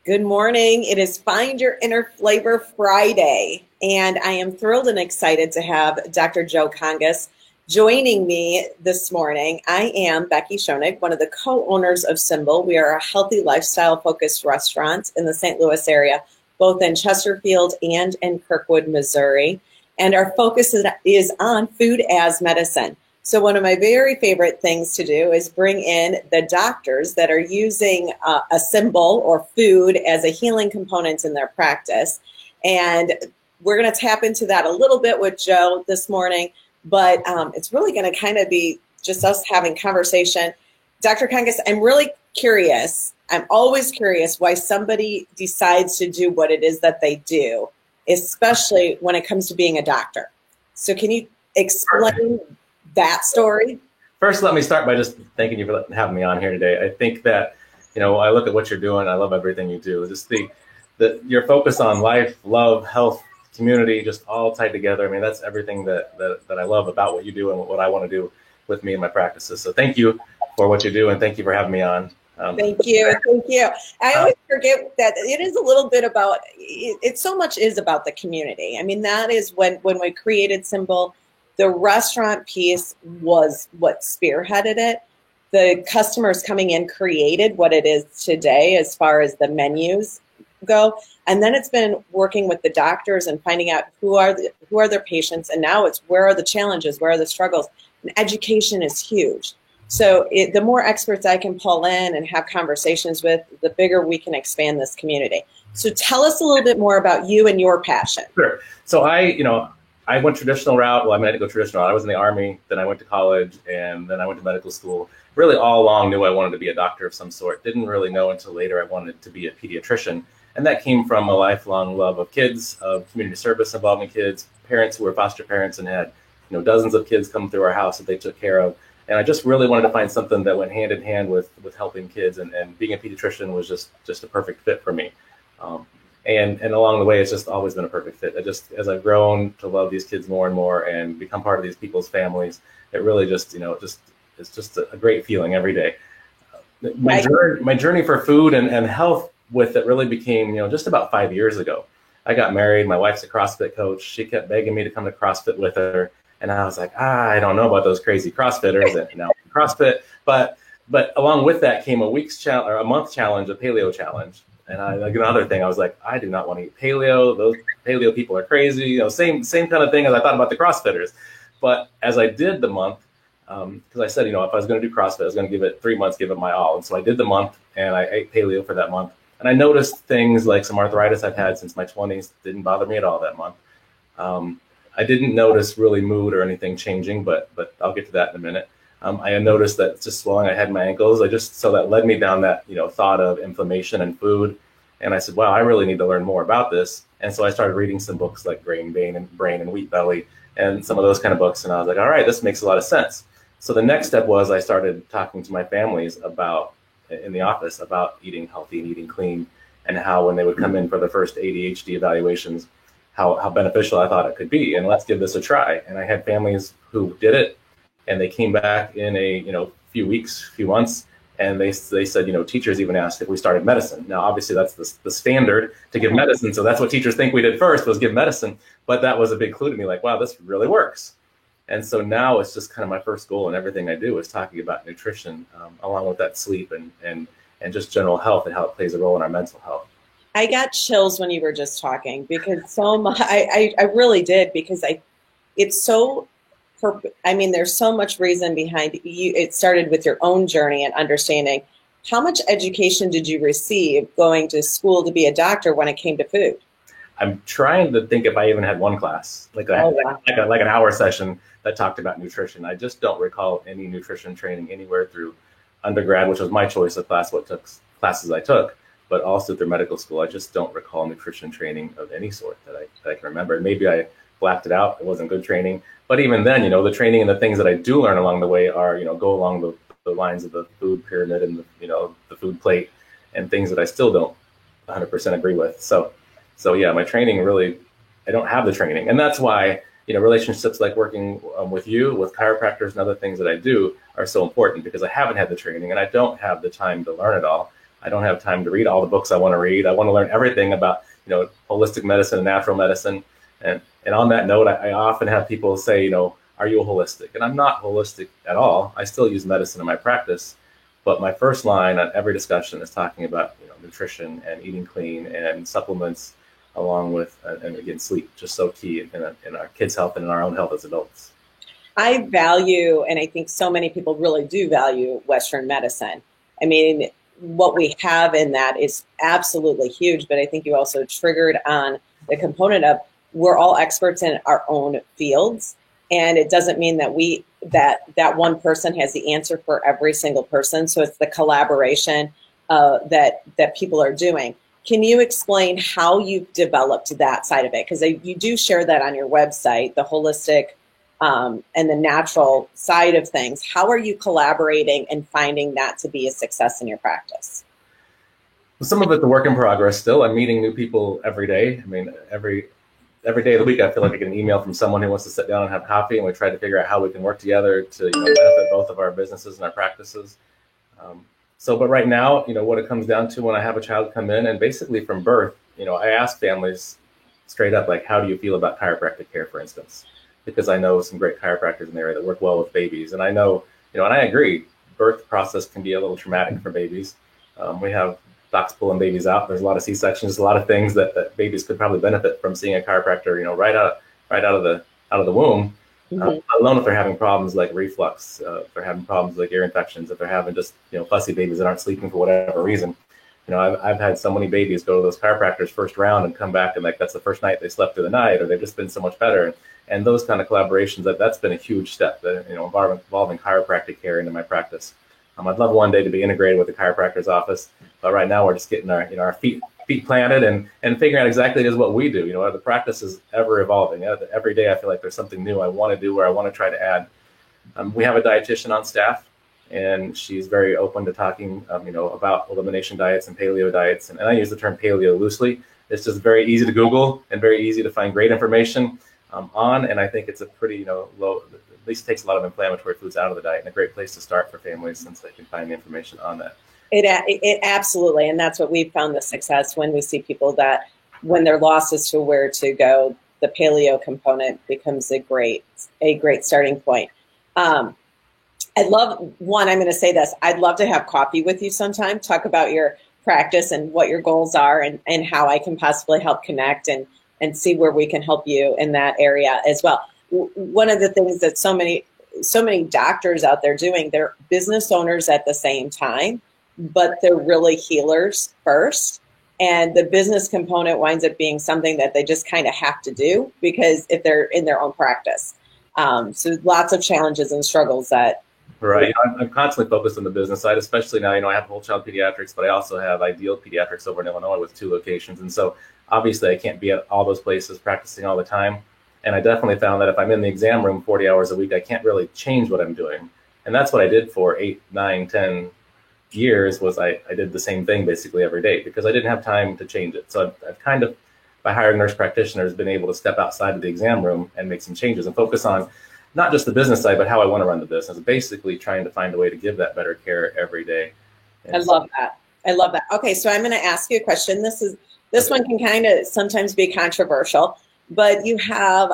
Good morning. It is Find Your Inner Flavor Friday, and I am thrilled and excited to have Dr. Joe Congas joining me this morning. I am Becky Schoenig, one of the co-owners of Symbol. We are a healthy lifestyle-focused restaurant in the St. Louis area, both in Chesterfield and in Kirkwood, Missouri. And our focus is on food as medicine. So one of my very favorite things to do is bring in the doctors that are using a symbol or food as a healing component in their practice. And we're going to tap into that a little bit with Joe this morning, but it's really going to kind of be just us having conversation. Dr. Congas, I'm really curious. I'm always curious why somebody decides to do what it is that they do, especially when it comes to being a doctor. So can you explain that story? First, let me start by just thanking you for having me on here today. I think that, I look at what you're doing. I love everything you do. Just your focus on life, love, health, community, just all tied together. I mean, that's everything that I love about what you do and what I want to do with me and my practices. So thank you for what you do, and thank you for having me on. Thank you. I always forget that it is a little bit about, it so much is about the community. I mean, that is when we created Symbol. The restaurant piece was what spearheaded it. The customers coming in created what it is today as far as the menus go. And then it's been working with the doctors and finding out who are their patients. And now it's where are the challenges, where are the struggles. And education is huge. So the more experts I can pull in and have conversations with, the bigger we can expand this community. So tell us a little bit more about you and your passion. Sure. So I went traditional route. Well, I had to go traditional route. I was in the Army, then I went to college, and then I went to medical school. Really all along knew I wanted to be a doctor of some sort. Didn't really know until later I wanted to be a pediatrician. And that came from a lifelong love of kids, of community service involving kids, parents who were foster parents and had dozens of kids come through our house that they took care of. And I just really wanted to find something that went hand in hand with helping kids. And being a pediatrician was just a perfect fit for me. And along the way, it's just always been a perfect fit. As I've grown to love these kids more and more and become part of these people's families, it really it's just a great feeling every day. My journey for food and health with it really became, just about 5 years ago. I got married. My wife's a CrossFit coach. She kept begging me to come to CrossFit with her. And I was like, I don't know about those crazy CrossFitters and CrossFit. But along with that came a month challenge, a paleo challenge. And another thing, I was like, I do not want to eat paleo. Those paleo people are crazy. Same kind of thing as I thought about the CrossFitters. But as I did the month, because I said, if I was going to do CrossFit, I was going to give it 3 months, give it my all. And so I did the month, and I ate paleo for that month. And I noticed things like some arthritis I've had since my 20s didn't bother me at all that month. I didn't notice really mood or anything changing, but I'll get to that in a minute. I had noticed that just swelling I had in my ankles. So that led me down that thought of inflammation and food. And I said, wow, I really need to learn more about this. And so I started reading some books like Brain and Wheat Belly and some of those kind of books. And I was like, all right, this makes a lot of sense. So the next step was I started talking to my families in the office about eating healthy and eating clean, and how when they would come in for the first ADHD evaluations, how beneficial I thought it could be. And let's give this a try. And I had families who did it, and they came back in a few months, and they said, teachers even asked if we started medicine. Now, obviously, that's the standard to give medicine. So that's what teachers think we did first, was give medicine. But that was a big clue to me, like, wow, this really works. And so now it's just kind of my first goal in everything I do is talking about nutrition, along with that sleep and just general health and how it plays a role in our mental health. I got chills when you were just talking, because so much, I really did, because it's so, there's so much reason behind you. It started with your own journey and understanding. How much education did you receive going to school to be a doctor when it came to food? I'm trying to think if I even had one class, like an hour session that talked about nutrition. I just don't recall any nutrition training anywhere through undergrad, which was my choice of classes I took, but also through medical school. I just don't recall nutrition training of any sort that I can remember. Maybe I blacked it out. It wasn't good training. But even then, the training and the things that I do learn along the way are, go along the lines of the food pyramid and the food plate, and things that I still don't 100% agree with. So yeah, my training really, I don't have the training. And that's why, relationships like working with you, with chiropractors and other things that I do are so important, because I haven't had the training and I don't have the time to learn it all. I don't have time to read all the books I want to read. I want to learn everything about, holistic medicine and natural medicine. And on that note, I often have people say, are you a holistic? And I'm not holistic at all. I still use medicine in my practice. But my first line on every discussion is talking about nutrition and eating clean and supplements, along with, and again, sleep, just so key in our kids' health and in our own health as adults. I value, and I think so many people really do value Western medicine. I mean, what we have in that is absolutely huge, but I think you also triggered on the component of we're all experts in our own fields. And it doesn't mean that that one person has the answer for every single person. So it's the collaboration that people are doing. Can you explain how you've developed that side of it? Because you do share that on your website, the holistic and the natural side of things. How are you collaborating and finding that to be a success in your practice? Some of it's a work in progress still. I'm meeting new people every day. I mean, every day of the week, I feel like I get an email from someone who wants to sit down and have coffee, and we try to figure out how we can work together to benefit both of our businesses and our practices. But right now, what it comes down to when I have a child come in, and basically from birth, I ask families straight up, like, how do you feel about chiropractic care, for instance? Because I know some great chiropractors in the area that work well with babies. And I know, and I agree, birth process can be a little traumatic for babies. We have docs pulling babies out. There's a lot of C-sections, a lot of things that babies could probably benefit from seeing a chiropractor, right out of the womb. Alone if they're having problems like reflux, if they're having problems like ear infections, if they're having just fussy babies that aren't sleeping for whatever reason. I've had so many babies go to those chiropractors first round and come back and like that's the first night they slept through the night, or they've just been so much better. And those kind of collaborations, that's been a huge step, involving chiropractic care into my practice. I'd love one day to be integrated with the chiropractor's office, but right now we're just getting our feet planted and figuring out exactly what we do. The practice is ever evolving. Every day I feel like there's something new I want to do or I want to try to add. We have a dietitian on staff, and she's very open to talking, about elimination diets and paleo diets. And I use the term paleo loosely. It's just very easy to Google and very easy to find great information on. And I think it's a pretty, low, at least takes a lot of inflammatory foods out of the diet, and a great place to start for families since they can find the information on that. It absolutely, and that's what we've found the success when we see people that when they're lost as to where to go, the paleo component becomes a great starting point. I'm going to say this, I'd love to have coffee with you sometime, talk about your practice and what your goals are and how I can possibly help connect and see where we can help you in that area as well. One of the things that so many doctors out there doing, they're business owners at the same time, but they're really healers first. And the business component winds up being something that they just kind of have to do because if they're in their own practice. So lots of challenges and struggles that. Right. I'm constantly focused on the business side, especially now, I have whole child pediatrics, but I also have Ideal Pediatrics over in Illinois with 2 locations. And so obviously I can't be at all those places practicing all the time. And I definitely found that if I'm in the exam room 40 hours a week, I can't really change what I'm doing. And that's what I did for 8, 9, 10 years was I did the same thing basically every day because I didn't have time to change it. So I've kind of, by hiring nurse practitioners, been able to step outside of the exam room and make some changes and focus on not just the business side, but how I want to run the business, basically trying to find a way to give that better care every day. I love that. Okay, so I'm going to ask you a question. This one can kind of sometimes be controversial, but you have,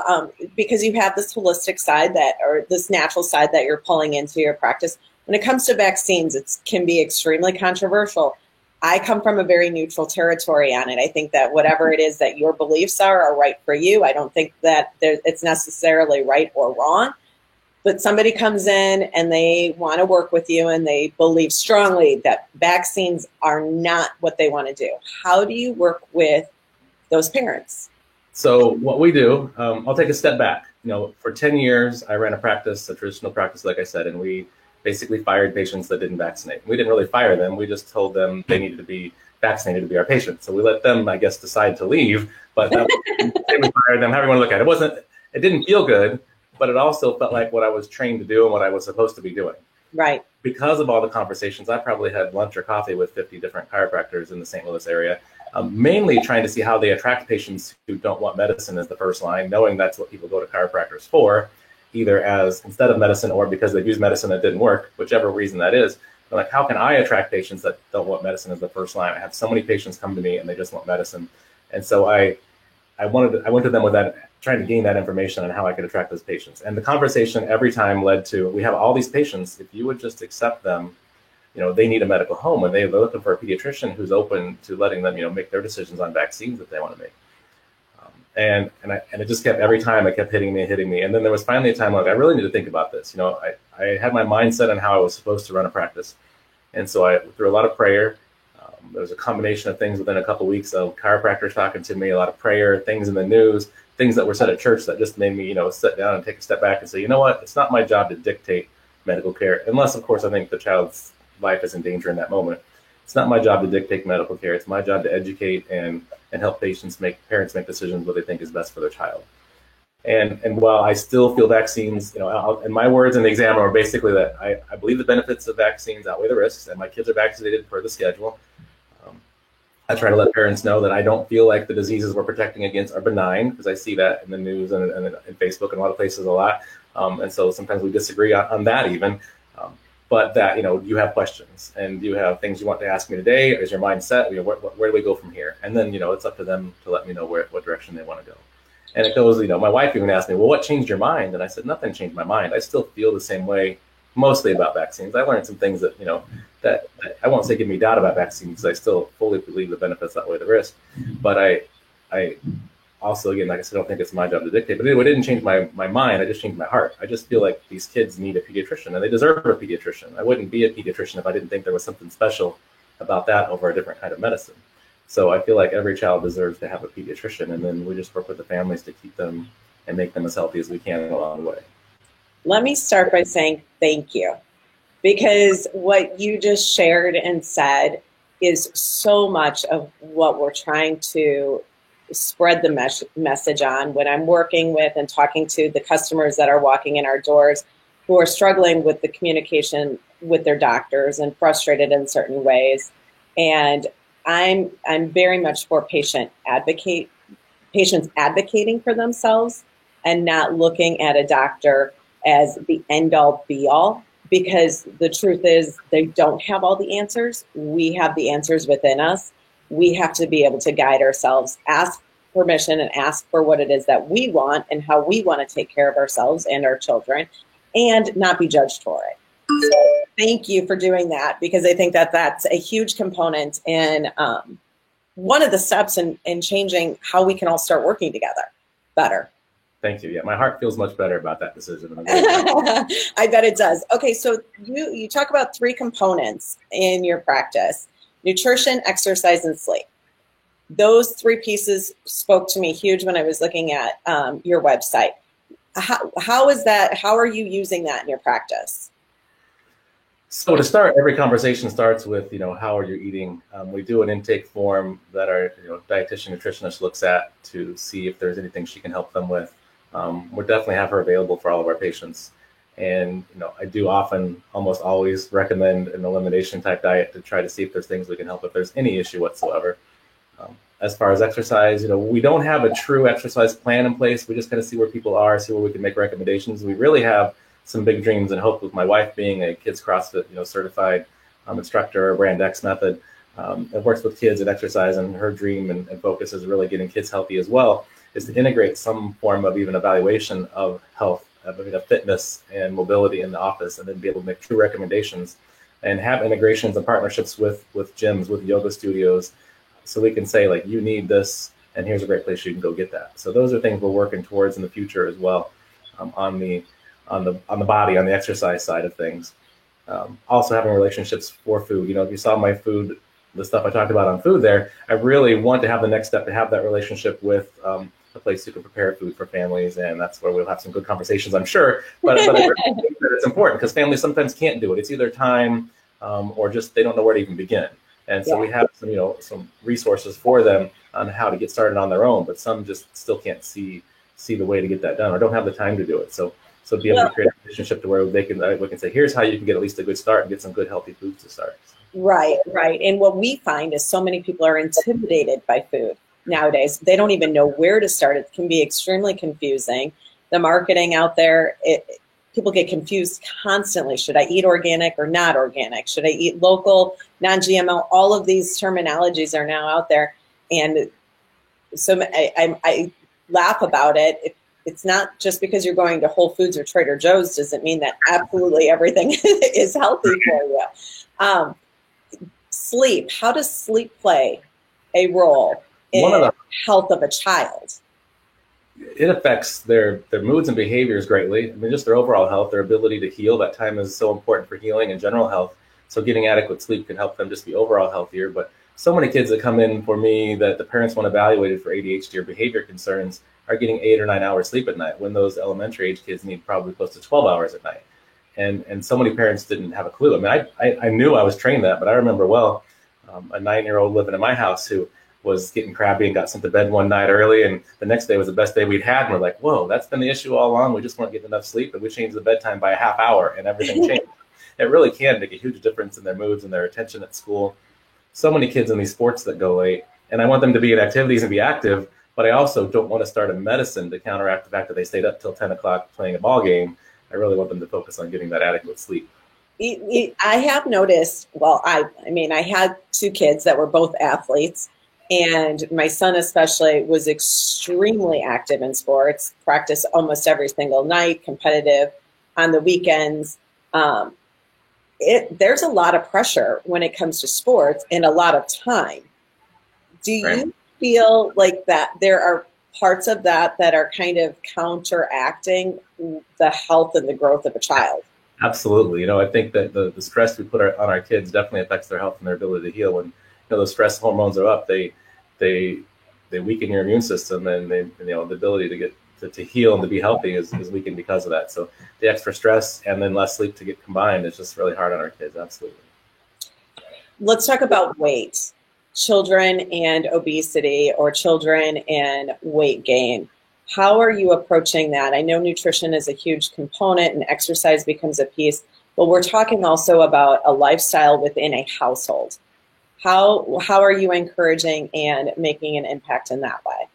because you have this holistic side or this natural side that you're pulling into your practice. When it comes to vaccines, it can be extremely controversial. I come from a very neutral territory on it. I think that whatever it is that your beliefs are right for you. I don't think that it's necessarily right or wrong. But somebody comes in and they want to work with you and they believe strongly that vaccines are not what they want to do. How do you work with those parents? So what we do, I'll take a step back. For 10 years, I ran a traditional practice, like I said, and we basically fired patients that didn't vaccinate. We didn't really fire them. We just told them they needed to be vaccinated to be our patients. So we let them, I guess, decide to leave, but we fired them, however you want to look at it. It didn't feel good, but it also felt like what I was trained to do and what I was supposed to be doing. Right. Because of all the conversations, I probably had lunch or coffee with 50 different chiropractors in the St. Louis area, mainly trying to see how they attract patients who don't want medicine as the first line, knowing that's what people go to chiropractors for, either as instead of medicine or because they've used medicine that didn't work, whichever reason that is. I'm like, how can I attract patients that don't want medicine as the first line? I have so many patients come to me and they just want medicine. And so I went to them with that, trying to gain that information on how I could attract those patients. And the conversation every time led to, we have all these patients, if you would just accept them, they need a medical home, and they're looking for a pediatrician who's open to letting them, make their decisions on vaccines that they want to make. And it just kept, every time it kept hitting me. And then there was finally a time like, I really need to think about this. I had my mindset on how I was supposed to run a practice. And so through a lot of prayer, there was a combination of things within a couple of weeks of chiropractors talking to me, a lot of prayer, things in the news, things that were said at church that just made me, sit down and take a step back and say, you know what, it's not my job to dictate medical care, unless, of course, I think the child's life is in danger in that moment. It's not my job to dictate medical care. It's my job to educate and help parents make decisions what they think is best for their child. And while I still feel vaccines, and my words in the exam are basically that I believe the benefits of vaccines outweigh the risks, and my kids are vaccinated per the schedule. I try to let parents know that I don't feel like the diseases we're protecting against are benign, because I see that in the news and in Facebook and a lot of places a lot. And so sometimes we disagree on that even. But that, you have questions and you have things you want to ask me today. Is your mind set? Where do we go from here? And then, it's up to them to let me know what direction they want to go. And it goes, my wife even asked me, well, what changed your mind? And I said, nothing changed my mind. I still feel the same way mostly about vaccines. I learned some things that, that I won't say give me doubt about vaccines. I still fully believe the benefits outweigh the risk. But I also, again, like I said, I don't think it's my job to dictate. But anyway, it didn't change my mind. I just changed my heart. I just feel like these kids need a pediatrician, and they deserve a pediatrician. I wouldn't be a pediatrician if I didn't think there was something special about that over a different kind of medicine. So I feel like every child deserves to have a pediatrician, and then we just work with the families to keep them and make them as healthy as we can along the way. Let me start by saying thank you, because what you just shared and said is so much of what we're trying to spread the message on when I'm working with and talking to the customers that are walking in our doors who are struggling with the communication with their doctors and frustrated in certain ways. And I'm very much for patients advocating for themselves and not looking at a doctor as the end all be all, because the truth is they don't have all the answers. We have the answers within us. We have to be able to guide ourselves, ask permission and ask for what it is that we want and how we want to take care of ourselves and our children, and not be judged for it. So thank you for doing that, because I think that that's a huge component in one of the steps in changing how we can all start working together better. Thank you. Yeah, my heart feels much better about that decision. I bet it does. Okay, so you talk about 3 components in your practice: nutrition, exercise, and sleep. Those 3 pieces spoke to me huge when I was looking at your website. How is that? How are you using that in your practice? So to start, every conversation starts with, how are you eating? We do an intake form that our dietitian nutritionist looks at to see if there's anything she can help them with. We'll definitely have her available for all of our patients. And, I do often, almost always recommend an elimination type diet to try to see if there's things we can help if there's any issue whatsoever. As far as exercise, we don't have a true exercise plan in place. We just kind of see where people are, see where we can make recommendations. We really have some big dreams and hope, with my wife being a kids CrossFit, certified instructor, Brand X method. That works with kids and exercise, and her dream and focus is really getting kids healthy as well, is to integrate some form of even evaluation of health, of fitness and mobility in the office, and then be able to make true recommendations and have integrations and partnerships with gyms, with yoga studios, so we can say, like, you need this, and here's a great place you can go get that. So those are things we're working towards in the future as well, on the body, on the exercise side of things. Also having relationships for food. If you saw my food, the stuff I talked about on food there, I really want to have the next step to have that relationship with a place you can prepare food for families, and that's where we'll have some good conversations, I'm sure. But I think that it's important, because families sometimes can't do it. It's either time or just they don't know where to even begin. And so we have some resources for them on how to get started on their own, but some just still can't see the way to get that done, or don't have the time to do it. So be able to create a relationship to where we can say, here's how you can get at least a good start and get some good healthy foods to start. Right. And what we find is so many people are intimidated by food nowadays. They don't even know where to start. It can be extremely confusing. The marketing out there, people get confused constantly. Should I eat organic or not organic? Should I eat local, non-GMO? All of these terminologies are now out there. And so I laugh about it. It's not just because you're going to Whole Foods or Trader Joe's doesn't mean that absolutely everything is healthy for you. Sleep. How does sleep play a role in the health of a child? It affects their moods and behaviors greatly. I mean, just their overall health, their ability to heal. That time is so important for healing and general health. So getting adequate sleep can help them just be overall healthier. But so many kids that come in for me that the parents want evaluated for ADHD or behavior concerns are getting 8 or 9 hours sleep at night, when those elementary age kids need probably close to 12 hours at night. And so many parents didn't have a clue. I mean, I knew I was trained that, but I remember well, a 9-year-old living in my house who was getting crabby and got sent to bed one night early, and the next day was the best day we'd had. And we're like, whoa, that's been the issue all along. We just weren't getting enough sleep, and we changed the bedtime by a half hour, and everything changed. It really can make a huge difference in their moods and their attention at school. So many kids in these sports that go late, and I want them to be in activities and be active, but I also don't want to start a medicine to counteract the fact that they stayed up till 10 o'clock playing a ball game. I really want them to focus on getting that adequate sleep. I have noticed, I had 2 kids that were both athletes, and my son especially was extremely active in sports, practiced almost every single night, competitive on the weekends. There's a lot of pressure when it comes to sports and a lot of time. Do you feel like that there are parts of that are kind of counteracting the health and the growth of a child? Absolutely. I think that the stress we put on our kids definitely affects their health and their ability to heal. When those stress hormones are up, they weaken your immune system, and the ability to get to heal and to be healthy is weakened because of that. So the extra stress and then less sleep to get combined is just really hard on our kids. Absolutely. Let's talk about weight. Children and obesity, or children and weight gain. How are you approaching that? I know nutrition is a huge component and exercise becomes a piece, but we're talking also about a lifestyle within a household. How are you encouraging and making an impact in that way?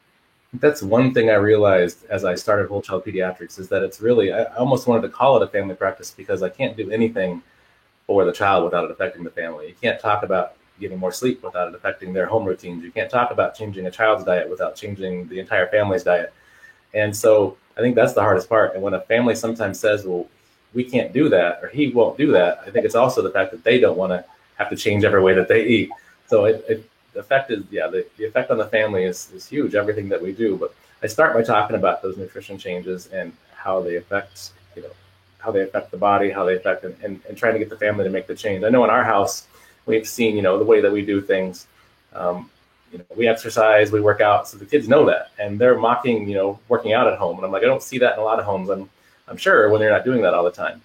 That's one thing I realized as I started Whole Child Pediatrics, is that it's really, I almost wanted to call it a family practice, because I can't do anything for the child without it affecting the family. You can't talk about getting more sleep without it affecting their home routines. You can't talk about changing a child's diet without changing the entire family's diet. And so I think that's the hardest part. And when a family sometimes says, well, we can't do that, or he won't do that, I think it's also the fact that they don't want to have to change every way that they eat. So the effect is, the effect on the family is huge, everything that we do. But I start by talking about those nutrition changes and how they affect, how they affect the body, how they affect, and trying to get the family to make the change. I know in our house, we've seen, the way that we do things. We exercise, we work out, so the kids know that, and they're mocking, working out at home. And I'm like, I don't see that in a lot of homes. I'm sure when you're not doing that all the time.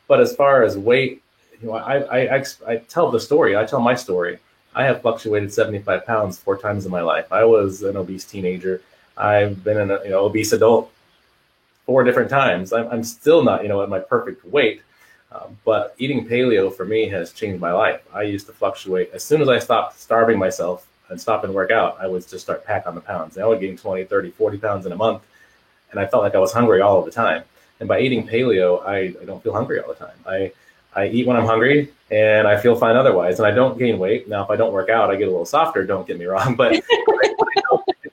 But as far as weight, I tell the story. I tell my story. I have fluctuated 75 pounds 4 times in my life. I was an obese teenager. I've been an obese adult 4 different times. I'm still not, at my perfect weight. But eating paleo for me has changed my life. I used to fluctuate. As soon as I stopped starving myself and stopped and work out, I would just start pack on the pounds. I would gain 20, 30, 40 pounds in a month. And I felt like I was hungry all of the time. And by eating paleo, I don't feel hungry all the time. I eat when I'm hungry, and I feel fine otherwise. And I don't gain weight. Now, if I don't work out, I get a little softer. Don't get me wrong, but I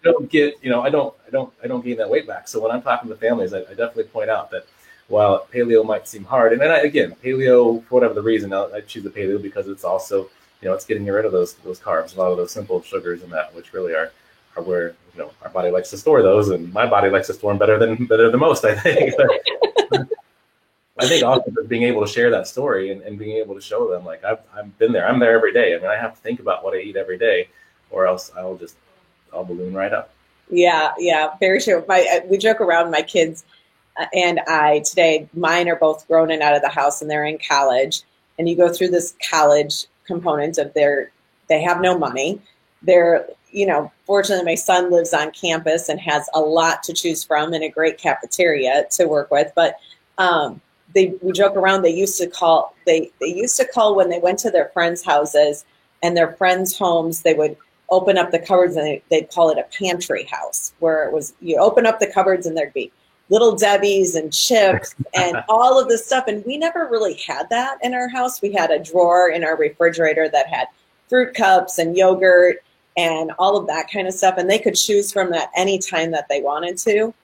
don't get, I don't gain that weight back. So when I'm talking to families, I definitely point out that while paleo might seem hard, and then again, paleo, for whatever the reason, I choose the paleo because it's also, it's getting rid of those carbs, a lot of those simple sugars and that, which really are where, our body likes to store those, and my body likes to store them better than most, I think. I think also being able to share that story and being able to show them, like, I've been there. I'm there every day. I mean, I have to think about what I eat every day, or else I'll balloon right up. Yeah, very true. We joke around, my kids and I today, mine are both grown and out of the house, and they're in college. And you go through this college component of they have no money. They're, fortunately, my son lives on campus and has a lot to choose from and a great cafeteria to work with. But we joke around. They used to call when they went to their friends' houses and their friends' homes. They would open up the cupboards, and they'd call it a pantry house, where it was, you open up the cupboards and there'd be Little Debbie's and chips and all of this stuff. And we never really had that in our house. We had a drawer in our refrigerator that had fruit cups and yogurt and all of that kind of stuff. And they could choose from that anytime that they wanted to.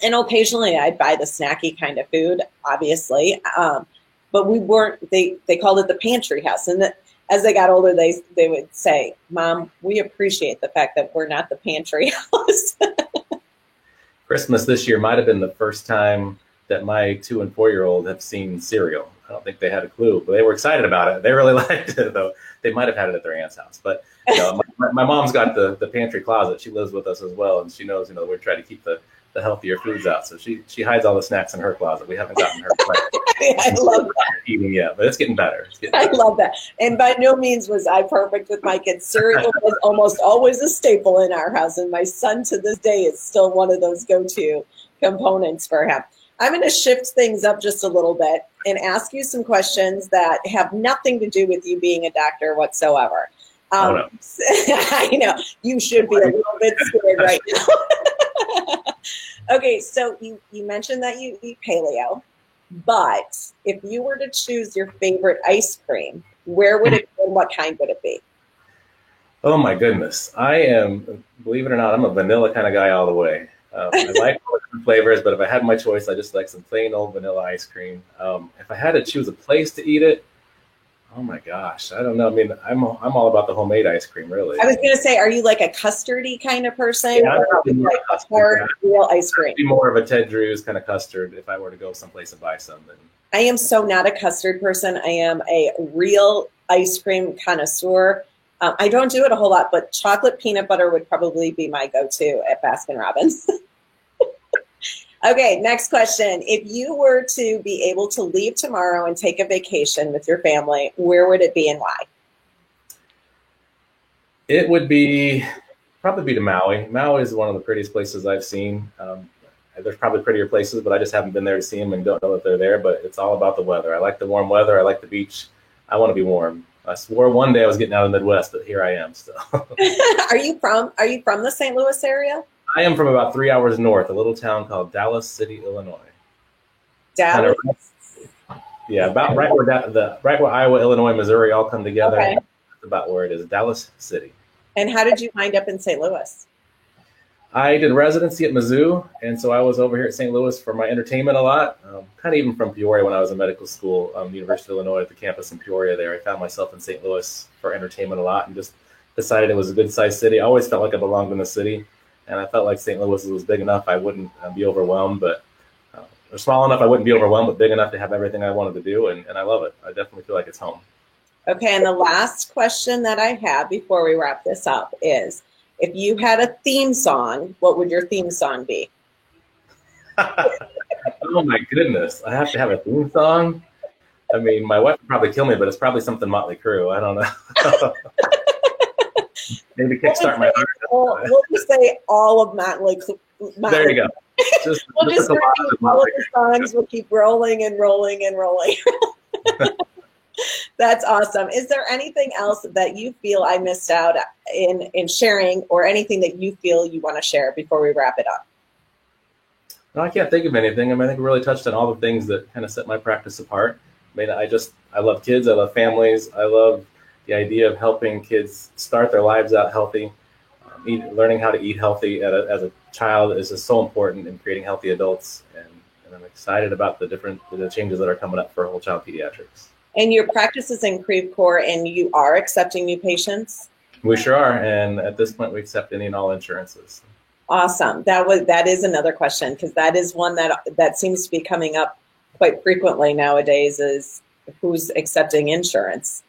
And occasionally I'd buy the snacky kind of food, obviously. But we weren't, they called it the pantry house. And as they got older, they would say, Mom, we appreciate the fact that we're not the pantry house. Christmas this year might have been the first time that my 2- and 4-year-old have seen cereal. I don't think they had a clue, but they were excited about it. They really liked it, though. They might have had it at their aunt's house. But my mom's got the pantry closet. She lives with us as well, and she knows, we're trying to keep the healthier foods out. So she hides all the snacks in her closet. We haven't gotten her I love that. Eating yet, but it's getting better. I love that. And by no means was I perfect with my kids. Cereal was almost always a staple in our house, and my son to this day is still one of those go-to components for him. I'm going to shift things up just a little bit and ask you some questions that have nothing to do with you being a doctor whatsoever. No. I know. You should be a little bit scared right now. Okay, so you mentioned that you eat paleo, but if you were to choose your favorite ice cream, where would it be and what kind would it be? Oh my goodness. I am, believe it or not, I'm a vanilla kind of guy all the way. I like all different flavors, but if I had my choice, I just like some plain old vanilla ice cream. If I had to choose a place to eat it, oh my gosh, I don't know. I mean, I'm all about the homemade ice cream, really. I was going to say, are you like a custardy kind of person, Yeah, or like a hard, real ice cream? I'd be more of a Ted Drewes kind of custard if I were to go someplace and buy some. I am so not a custard person. I am a real ice cream connoisseur. I don't do it a whole lot, but chocolate peanut butter would probably be my go-to at Baskin-Robbins. Okay, next question. If you were to be able to leave tomorrow and take a vacation with your family, where would it be and why? It would probably be to Maui. Maui is one of the prettiest places I've seen. There's probably prettier places, but I just haven't been there to see them and don't know that they're there. But it's all about the weather. I like the warm weather. I like the beach. I want to be warm. I swore one day I was getting out of the Midwest, but here I am still. Are you from the St. Louis area? I am from about 3 hours north, a little town called Dallas City, Illinois. Dallas. Yeah, about right where Iowa, Illinois, Missouri all come together. Okay. That's about where it is, Dallas City. And how did you wind up in St. Louis? I did residency at Mizzou, and so I was over here at St. Louis for my entertainment a lot. Kind of even from Peoria when I was in medical school, University of Illinois at the campus in Peoria there. I found myself in St. Louis for entertainment a lot and just decided it was a good-sized city. I always felt like I belonged in the city, and I felt like St. Louis was big enough I wouldn't be overwhelmed, or small enough I wouldn't be overwhelmed, but big enough to have everything I wanted to do, and I love it. I definitely feel like it's home. Okay, and the last question that I have before we wrap this up is, if you had a theme song, what would your theme song be? Oh my goodness, I have to have a theme song? I mean, my wife would probably kill me, but it's probably something Motley Crue. I don't know. Maybe Kickstart My Heart. We'll just say all of Motley Crue. There you go. We'll just repeat all of the songs. We'll keep rolling and rolling and rolling. That's awesome. Is there anything else that you feel I missed out in sharing, or anything that you feel you want to share before we wrap it up? No, I can't think of anything. I mean, I think we really touched on all the things that kind of set my practice apart. I mean, I love kids. I love families. I love the idea of helping kids start their lives out healthy. Learning how to eat healthy as a child is just so important in creating healthy adults. And I'm excited about the changes that are coming up for whole child pediatrics. And your practice is in Creve Coeur, and you are accepting new patients? We sure are. And at this point, we accept any and all insurances. Awesome. That is another question, because that is one that seems to be coming up quite frequently nowadays, is who's accepting insurance.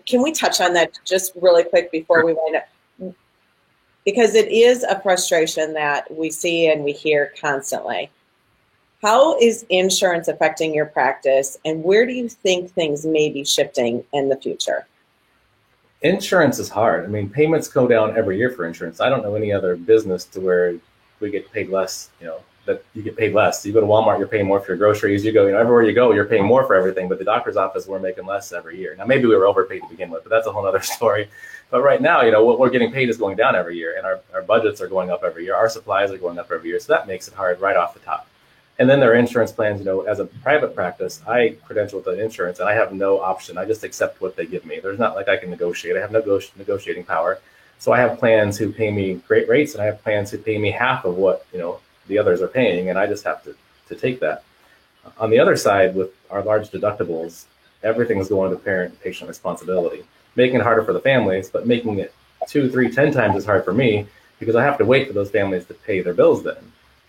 Can we touch on that just really quick before we wind up? Because it is a frustration that we see and we hear constantly. How is insurance affecting your practice, and where do you think things may be shifting in the future? Insurance is hard. I mean, payments go down every year for insurance. I don't know any other business to where we get paid less, that you get paid less. You go to Walmart, you're paying more for your groceries. You go, everywhere you go, you're paying more for everything. But the doctor's office, we're making less every year. Now, maybe we were overpaid to begin with, but that's a whole other story. But right now, what we're getting paid is going down every year, and our budgets are going up every year. Our supplies are going up every year. So that makes it hard right off the top. And then there are insurance plans. As a private practice, I credential with the insurance, and I have no option. I just accept what they give me. There's not like I can negotiate. I have no negotiating power. So I have plans who pay me great rates, and I have plans who pay me half of what the others are paying, and I just have to take that. On the other side, with our large deductibles, everything is going to parent-patient responsibility, making it harder for the families, but making it 2, 3, 10 times as hard for me because I have to wait for those families to pay their bills then.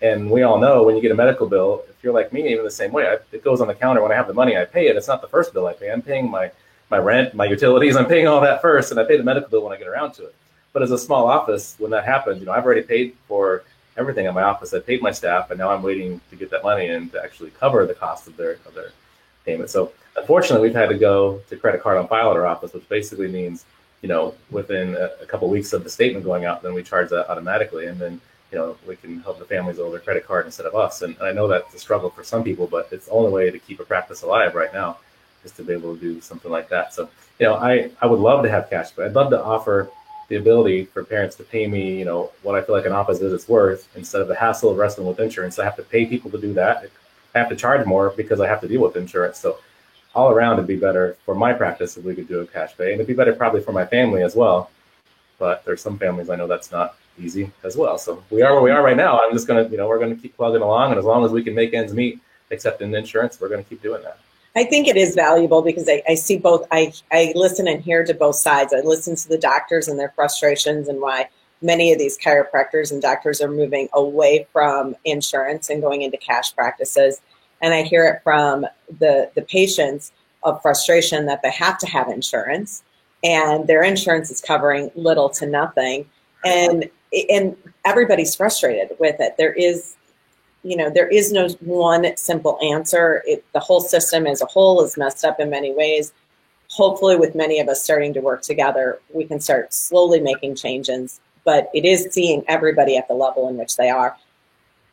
And we all know when you get a medical bill, if you're like me, even the same way, it goes on the counter. When I have the money, I pay it. It's not the first bill I pay. I'm paying my rent, my utilities. I'm paying all that first, and I pay the medical bill when I get around to it. But as a small office, when that happens, I've already paid for everything in my office. I paid my staff, and now I'm waiting to get that money in to actually cover the cost of their payment. So unfortunately, we've had to go to credit card on file at our office, which basically means, within a couple of weeks of the statement going out, then we charge that automatically, and then we can help the families over their credit card instead of us. And I know that's a struggle for some people, but it's the only way to keep a practice alive right now is to be able to do something like that. So, I would love to have cash, but I'd love to offer the ability for parents to pay me, what I feel like an office is it's worth, instead of the hassle of wrestling with insurance. I have to pay people to do that. I have to charge more because I have to deal with insurance. So all around, it'd be better for my practice if we could do a cash pay, and it'd be better probably for my family as well. But there's some families I know that's not easy as well. So we are where we are right now. I'm just going to, we're going to keep plugging along. And as long as we can make ends meet, accepting insurance, we're going to keep doing that. I think it is valuable because I see both. I listen and hear to both sides. I listen to the doctors and their frustrations and why many of these chiropractors and doctors are moving away from insurance and going into cash practices. And I hear it from the patients of frustration that they have to have insurance and their insurance is covering little to nothing. And everybody's frustrated with it. There is no one simple answer. The whole system as a whole is messed up in many ways. Hopefully, with many of us starting to work together, we can start slowly making changes. But it is seeing everybody at the level in which they are.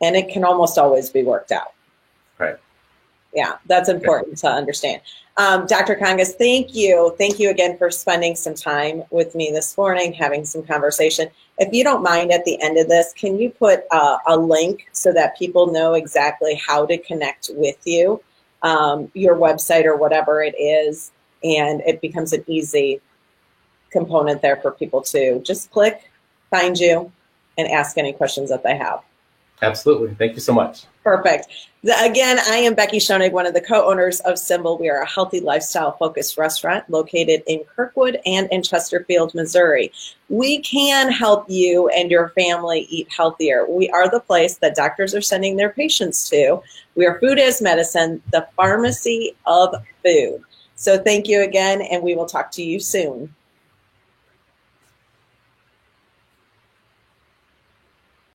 And it can almost always be worked out. Right. Yeah, that's important to understand. Dr. Kangas, thank you. Thank you again for spending some time with me this morning, having some conversation. If you don't mind, at the end of this, can you put a link so that people know exactly how to connect with you, your website or whatever it is, and it becomes an easy component there for people to just click, find you, and ask any questions that they have. Absolutely. Thank you so much. Perfect. Again, I am Becky Schoenig, one of the co-owners of Symbol. We are a healthy lifestyle-focused restaurant located in Kirkwood and in Chesterfield, Missouri. We can help you and your family eat healthier. We are the place that doctors are sending their patients to. We are Food as Medicine, the pharmacy of food. So thank you again, and we will talk to you soon.